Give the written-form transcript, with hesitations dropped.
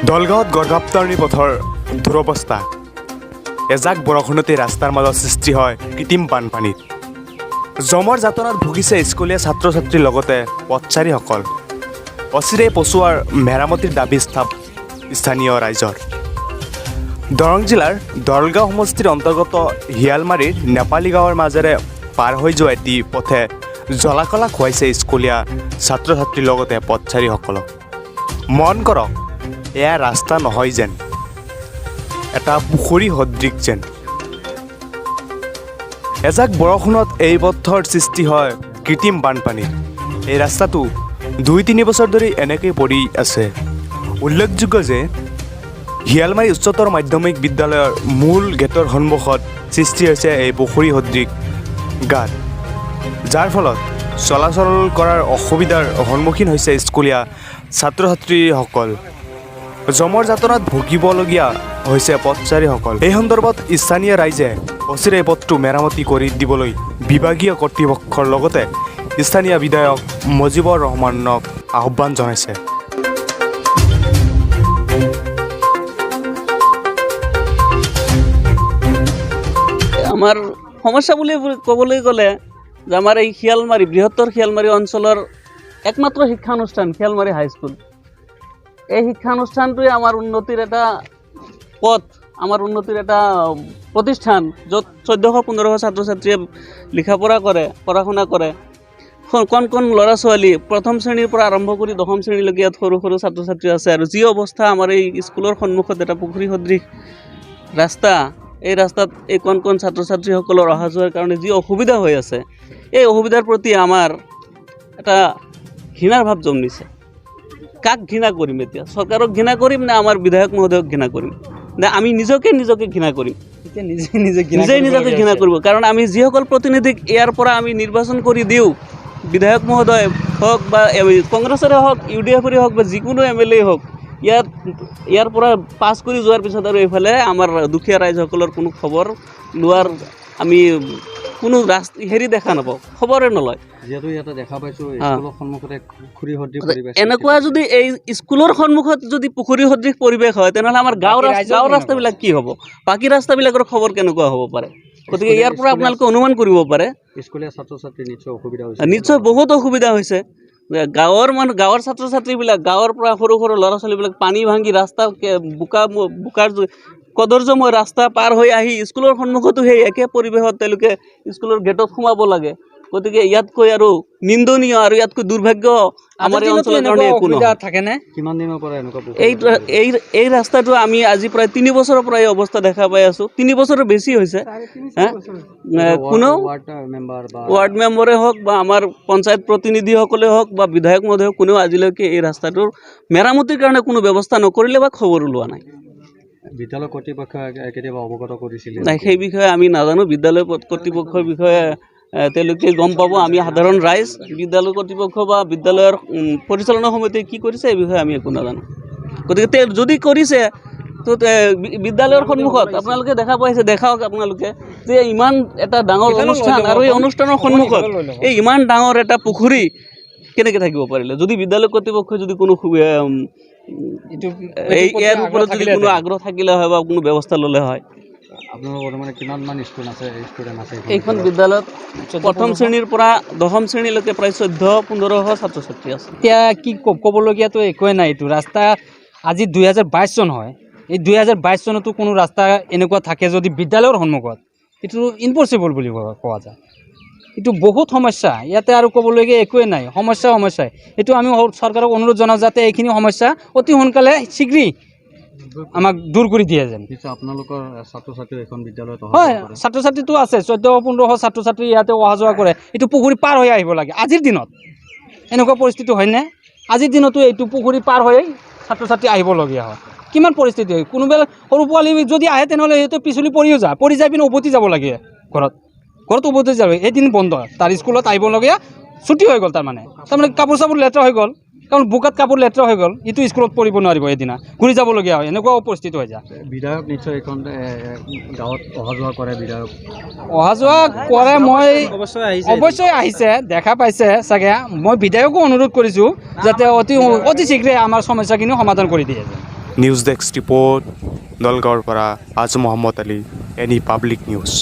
দলগাঁৱত গড়গাপ্তাৰণি পথৰ দুৰৱস্থা এজাক বৰষুণতে ৰাস্তাৰ মাজত সৃষ্টি হয় কৃত্ৰিম বানপানীত জমৰ যাতনাত ভুগিছে স্কুলীয়া ছাত্ৰ ছাত্ৰীৰ লগতে পথচাৰীসকল অচিৰে পচোৱাৰ মেৰামতিৰ দাবী স্থানীয় ৰাইজৰ দৰং জিলাৰ দলগাঁও সমষ্টিৰ অন্তৰ্গত হিয়ালমাৰীৰ নেপালী গাঁৱৰ মাজেৰে পাৰ হৈ যোৱা এটি পথে জলাকলা খুৱাইছে স্কুলীয়া ছাত্ৰ ছাত্ৰীৰ লগতে পথচাৰীসকলক মন কৰক এয়া ৰাস্তা নহয় যেন এটা পুখুৰী সদৃশ যেন এজাক বৰষুণত এই পথৰ সৃষ্টি হয় কৃত্ৰিম বানপানী এই ৰাস্তাটো 2-3 বছৰ ধৰি এনেকৈ পৰি আছে উল্লেখযোগ্য যে হিয়ালমাৰী উচ্চতৰ মাধ্যমিক বিদ্যালয়ৰ মূল গেটৰ সন্মুখত সৃষ্টি হৈছে এই পুখুৰী সদৃশ গাঁত যাৰ ফলত চলাচল কৰাৰ অসুবিধাৰ সন্মুখীন হৈছে স্কুলীয়া ছাত্ৰ ছাত্ৰীসকল জমৰ যাতনাত ভুগিবলগীয়া হৈছে পথচাৰীসকল এই সন্দৰ্ভত স্থানীয় ৰাইজে অচিৰে পথটো মেৰামতি কৰি দিবলৈ বিভাগীয় কৰ্তৃপক্ষৰ লগতে স্থানীয় বিধায়ক মুজিবুৰ ৰহমানক আহ্বান জনাইছে আমাৰ সমস্যা বুলি ক'বলৈ গ'লে যে আমাৰ এই শিয়ালমাৰী বৃহত্তৰ শিয়ালমাৰী অঞ্চলৰ একমাত্ৰ শিক্ষানুষ্ঠান শিয়ালমাৰী হাইস্কুল এই শিক্ষানুষ্ঠানটোৱে আমাৰ উন্নতিৰ এটা পথ আমাৰ উন্নতিৰ এটা প্ৰতিষ্ঠান য'ত 1400-1500 ছাত্ৰ ছাত্ৰীয়ে লিখা পঢ়া শুনা কৰে কণ ল'ৰা ছোৱালী প্ৰথম শ্ৰেণীৰ পৰা আৰম্ভ কৰি দশম শ্ৰেণীলৈকে ইয়াত সৰু সৰু ছাত্ৰ ছাত্ৰী আছে আৰু যি অৱস্থা আমাৰ এই স্কুলৰ সন্মুখত এটা পুখুৰী সদৃশ ৰাস্তা এই ৰাস্তাত এই কণ ছাত্ৰ ছাত্ৰীসকলৰ অহা যোৱাৰ কাৰণে যি অসুবিধা হৈ আছে এই অসুবিধাৰ প্ৰতি আমাৰ এটা ঘৃণাৰ ভাৱ জন্মিছে কাক ঘৃণা কৰিম এতিয়া চৰকাৰক ঘৃণা কৰিম নে আমাৰ বিধায়ক মহোদয়ক ঘৃণা কৰিম নে আমি নিজকে ঘৃণা কৰিম নিজকে ঘৃণা কৰিব কাৰণ আমি যিসকল প্ৰতিনিধিক ইয়াৰ পৰা আমি নিৰ্বাচন কৰি দিওঁ বিধায়ক মহোদয় হওক বা কংগ্ৰেছৰে হওক UDF-ৰে হওক বা যিকোনো MLA হওক ইয়াৰ পৰা পাছ কৰি যোৱাৰ পিছত আৰু এইফালে আমাৰ দুখীয়া ৰাইজসকলৰ কোনো খবৰ লোৱাৰ আমি কোনো হেৰি দেখা নাপাওঁ খবৰে নলয় যেহেতু ইয়াতে দেখা পাইছোঁ স্কুলৰ সন্মুখতে পুখুৰী সদৃশ পৰিৱেশ এনেকুৱা যদি এই স্কুলৰ সন্মুখত যদি পুখুৰী সদৃশ পৰিৱেশ হয় তেনেহ'লে আমাৰ গাঁৱৰ ৰাস্তাবিলাক কি হ'ব বাকী ৰাস্তাবিলাকৰ খবৰ কেনেকুৱা হ'ব পাৰে গতিকে ইয়াৰ পৰা আপোনালোকে অনুমান কৰিব পাৰে স্কুলীয়া ছাত্ৰ ছাত্ৰী নিশ্চয় অসুবিধা হৈছে নিশ্চয় বহুত অসুবিধা হৈছে গাঁৱৰ ছাত্ৰ ছাত্ৰীবিলাক গাঁৱৰ পৰা সৰু ল'ৰা ছোৱালীবিলাক পানী ভাঙি ৰাস্তা বোকাৰ কদৰ্যময় ৰাস্তা পাৰ হৈ আহি স্কুলৰ সন্মুখতো সেই একে পৰিৱেশত তেওঁলোকে স্কুলৰ গেটত সোমাব লাগে গতিকে ইয়াতকৈ আৰু নিন্দনীয় আৰু ইয়াতকৈ দুৰ্ভাগ্য আমাৰ এই অঞ্চলৰ কাৰণে একো থাকেনে কিমান দিনৰ পৰা এনেকুৱা এই ৰাস্তাটো আমি আজি প্ৰায় 3 বছৰৰ পৰা এই অৱস্থা দেখা পাই আছোঁ 3 বছৰৰ বেছি হৈছে কোনো ৱাৰ্ড মেম্বৰে হওক বা আমাৰ পঞ্চায়ত প্ৰতিনিধিসকলে হওক বা বিধায়ক মহোদয় কোনেও আজিলৈকে এই ৰাস্তাটোৰ মেৰামতিৰ কাৰণে কোনো ব্যৱস্থা নকৰিলে বা খবৰ ওলোৱা নাই বিদ্যালয় কৰ্তৃপক্ষই কেতিয়াবা অৱগত কৰিছিল নাই সেই বিষয়ে আমি নাজানো বিদ্যালয় কৰ্তৃপক্ষৰ বিষয়ে তেওঁলোকে গম পাব আমি সাধাৰণ ৰাইজ বিদ্যালয় কৰ্তৃপক্ষ বা বিদ্যালয়ৰ পৰিচালনা সমিতিয়ে কি কৰিছে এই বিষয়ে আমি একো নাজানো গতিকে যদি কৰিছে তো বিদ্যালয়ৰ সন্মুখত আপোনালোকে দেখাওক আপোনালোকে যে ইমান এটা ডাঙৰ অনুষ্ঠান আৰু এই অনুষ্ঠানৰ সন্মুখত এই ইমান ডাঙৰ এটা পুখুৰী কেনেকৈ থাকিব পাৰিলে যদি বিদ্যালয় কৰ্তৃপক্ষই যদি কোনো ইয়াৰ ওপৰত যদি কোনো আগ্ৰহ থাকিলে হয় বা কোনো ব্যৱস্থা ল'লে হয় এইখন বিদ্যালয়ত প্ৰথম শ্ৰেণীৰ পৰা দশম শ্ৰেণীলৈকে প্ৰায় 1400-1500 ছাত্ৰ ছাত্ৰী আছে এতিয়া কি ক'বলগীয়াতো একোৱে নাই এইটো ৰাস্তা আজি 2022 চন হয় এই 2022 চনতো কোনো ৰাস্তা এনেকুৱা থাকে যদি বিদ্যালয়ৰ সন্মুখত এইটো ইম্পচিবল বুলি কোৱা যায় এইটো বহুত সমস্যা ইয়াতে আৰু ক'বলগীয়া একোৱে নাই সমস্যাই এইটো আমি চৰকাৰক অনুৰোধ জনাওঁ যাতে এইখিনি সমস্যা অতি সোনকালে শীঘ্ৰে আমাক দূৰ কৰি দিয়ে যেন আপোনালোকৰ ছাত্ৰ ছাত্ৰী এখন বিদ্যালয়ত হয় ছাত্ৰ ছাত্ৰীটো আছে 1400-1500 ছাত্ৰ ছাত্ৰী ইয়াতে অহা যোৱা কৰে এইটো পুখুৰী পাৰ হৈ আহিব লাগে আজিৰ দিনত এনেকুৱা পৰিস্থিতি হয়নে আজিৰ দিনতো এইটো পুখুৰী পাৰ হৈ ছাত্ৰ ছাত্ৰী আহিবলগীয়া হয় কিমান পৰিস্থিতি হয় কোনোবা সৰু পোৱালি যদি আহে তেনেহ'লে সিহঁতে পিছলি পৰি যাই পিনে উভতি যাব লাগে ঘৰত উভতি যাব এদিন বন্ধ তাৰ স্কুলত আহিবলগীয়া ছুটি হৈ গ'ল তাৰমানে কাপোৰ চাপোৰ লেতেৰা হৈ গ'ল কাৰণ বোকাত কাপোৰ লেতেৰা হৈ গ'ল ইটো স্কুলত পঢ়িব নোৱাৰিব এদিনা ঘূৰি যাবলগীয়া হয় এনেকুৱাও পৰিস্থিতি হৈ যায় বিধায়ক নিশ্চয় এইখন গাঁৱত অহা যোৱা কৰে মই অৱশ্যই আহিছে দেখা পাইছে চাগে মই বিধায়কো অনুৰোধ কৰিছোঁ যাতে অতি শীঘ্ৰে আমাৰ সমস্যাখিনি সমাধান কৰি দিয়ে নিউজ ডেস্ক ৰিপৰ্ট নলগাঁৱৰ পৰা আজ Mohammad Ali any public news